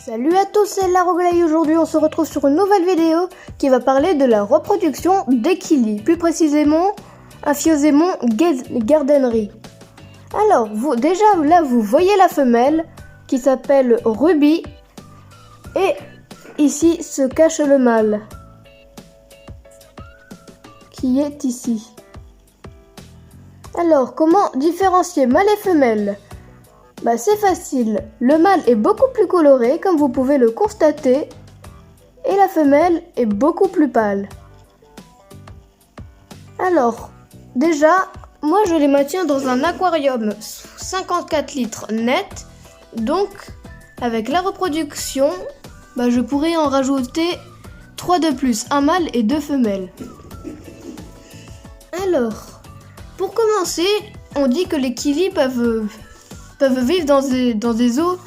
Salut à tous, c'est Laroglaï. Aujourd'hui on se retrouve sur une nouvelle vidéo qui va parler de la reproduction des kilis, plus précisément un Phiosémon gardneri. Alors, déjà là vous voyez la femelle qui s'appelle Ruby et ici se cache le mâle qui est ici. Alors, comment différencier mâle et femelle ? C'est facile, le mâle est beaucoup plus coloré comme vous pouvez le constater et la femelle est beaucoup plus pâle. Alors, déjà, moi je les maintiens dans un aquarium 54 litres net, donc avec la reproduction, je pourrais en rajouter 3 de plus, un mâle et 2 femelles. Alors, pour commencer, on dit que les kilis peuvent vivre dans des eaux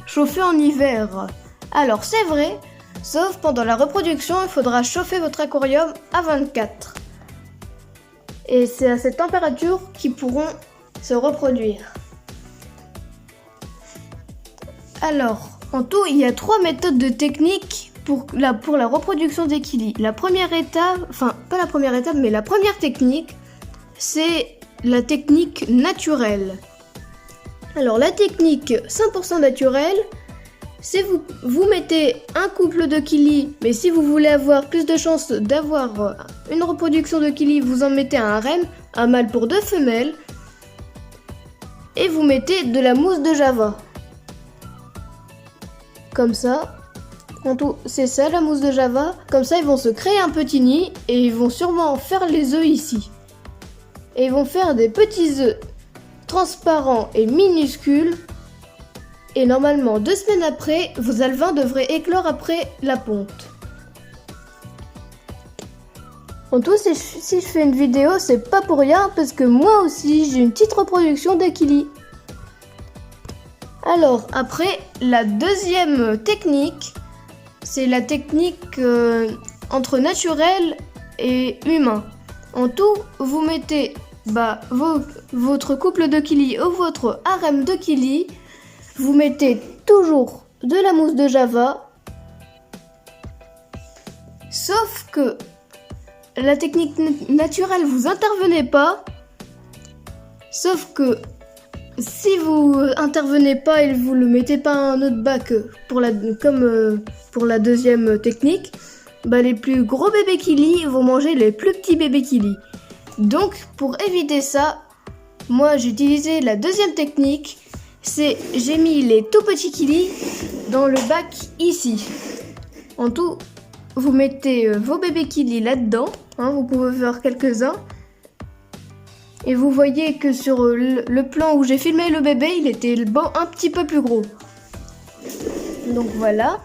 chauffées en hiver. Alors c'est vrai, sauf pendant la reproduction, il faudra chauffer votre aquarium à 24. Et c'est à cette température qu'ils pourront se reproduire. Alors, en tout, il y a 3 méthodes de technique pour la reproduction des kilis. La première étape, la première technique, c'est la technique naturelle. Alors la technique 100% naturelle, c'est vous mettez un couple de kilis, mais si vous voulez avoir plus de chances d'avoir une reproduction de kilis, vous en mettez un harem, un mâle pour 2 femelles, et vous mettez de la mousse de Java. Comme ça, en tout, c'est ça la mousse de Java. Comme ça, ils vont se créer un petit nid et ils vont sûrement faire les œufs ici. Et ils vont faire des petits œufs transparent et minuscule, et normalement 2 semaines après, vos alevins devraient éclore après la ponte. En tout, si je fais une vidéo, c'est pas pour rien, parce que moi aussi j'ai une petite reproduction de kilis. Alors après, la deuxième technique, c'est la technique entre naturel et humain. En tout, vous mettez votre couple de kilis ou votre harem de kilis, vous mettez toujours de la mousse de Java, sauf que la technique naturelle, vous intervenez pas, sauf que si vous intervenez pas et vous le mettez pas à un autre bac comme pour la deuxième technique, les plus gros bébés kilis vont manger les plus petits bébés kilis. Donc, pour éviter ça, moi j'ai utilisé la deuxième technique, j'ai mis les tout petits kilis dans le bac ici. En tout, vous mettez vos bébés kilis là-dedans, vous pouvez faire quelques-uns. Et vous voyez que sur le plan où j'ai filmé le bébé, il était un petit peu plus gros. Donc voilà.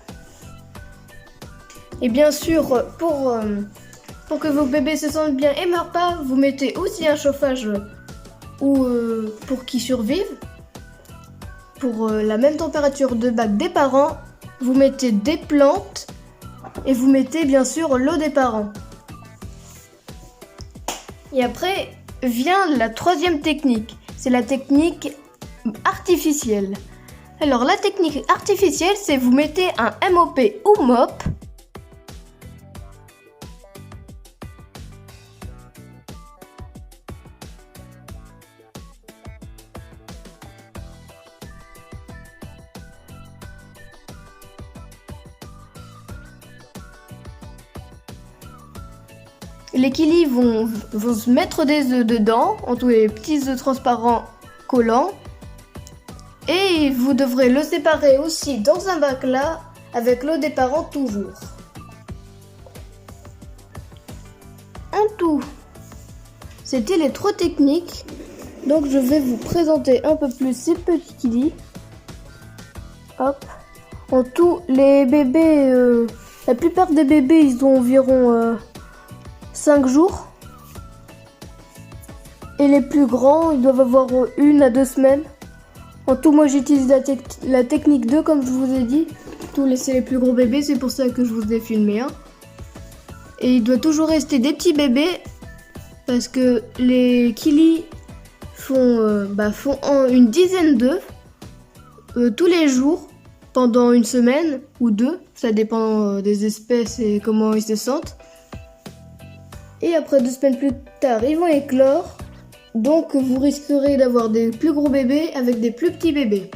Et bien sûr, pour que vos bébés se sentent bien et meurent pas, vous mettez aussi un chauffage pour qu'ils survivent. Pour la même température de bac des parents, vous mettez des plantes et vous mettez bien sûr l'eau des parents. Et après vient la troisième technique, c'est la technique artificielle. Alors la technique artificielle, c'est vous mettez un MOP ou MOP. Les kilis vont se mettre des œufs dedans, en tous les petits œufs transparents collants. Et vous devrez le séparer aussi dans un bac là, avec l'eau des parents toujours. En tout, c'était les 3 techniques. Donc je vais vous présenter un peu plus ces petits kilis. Hop. En tout, les bébés, la plupart des bébés, ils ont environ 5 jours. Et les plus grands, ils doivent avoir 1 à 2 semaines. En tout, moi j'utilise la technique 2 comme je vous ai dit. C'est les plus gros bébés, c'est pour ça que je vous ai filmé un. Et il doit toujours rester des petits bébés parce que les kilis font une dizaine d'œufs tous les jours pendant une semaine ou deux, ça dépend des espèces et comment ils se sentent. Et après 2 semaines plus tard, ils vont éclore. Donc vous risquerez d'avoir des plus gros bébés avec des plus petits bébés.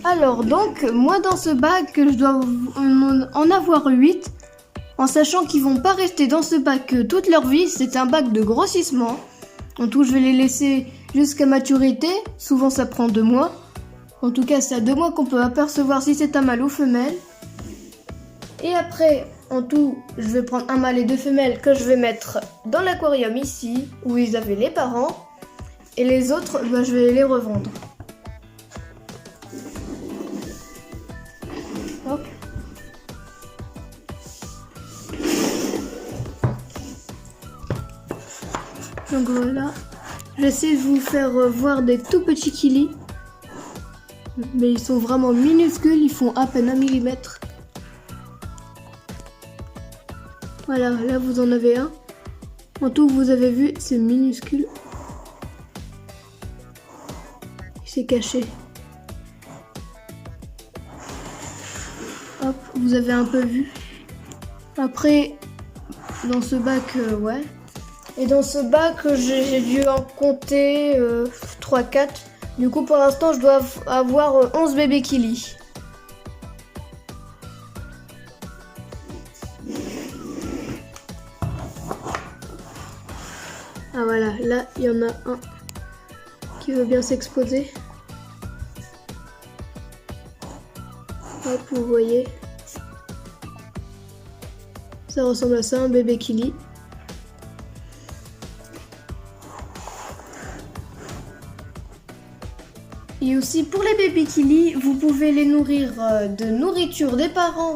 Alors donc, moi dans ce bac, je dois en avoir 8, en sachant qu'ils vont pas rester dans ce bac toute leur vie, c'est un bac de grossissement. En tout, je vais les laisser jusqu'à maturité, souvent ça prend 2 mois. En tout cas, c'est à 2 mois qu'on peut apercevoir si c'est un mâle ou femelle. Et après, en tout, je vais prendre un mâle et 2 femelles que je vais mettre dans l'aquarium ici, où ils avaient les parents. Et les autres, je vais les revendre. Hop. Donc voilà, j'essaie de vous faire voir des tout petits kilis. Mais ils sont vraiment minuscules, ils font à peine 1 millimètre. Voilà, là vous en avez un. En tout, vous avez vu, c'est minuscule. Il s'est caché. Hop, vous avez un peu vu. Après, dans ce bac, ouais. Et dans ce bac, j'ai dû en compter 3-4. Du coup, pour l'instant, je dois avoir 11 bébés kilis. Ah voilà, là, il y en a un qui veut bien s'exposer. Hop, vous voyez. Ça ressemble à ça, un bébé kili. Et aussi pour les bébés kili, vous pouvez les nourrir de nourriture des parents,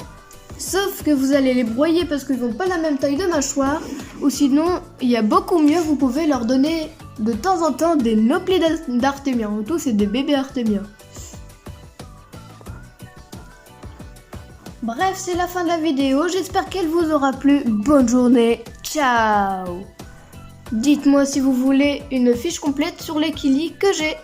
sauf que vous allez les broyer parce qu'ils n'ont pas la même taille de mâchoire. Ou sinon, il y a beaucoup mieux, vous pouvez leur donner de temps en temps des naupliers d'artémiens. En tout, c'est des bébés artémiens. Bref, c'est la fin de la vidéo. J'espère qu'elle vous aura plu. Bonne journée. Ciao. Dites-moi si vous voulez une fiche complète sur les kilis que j'ai.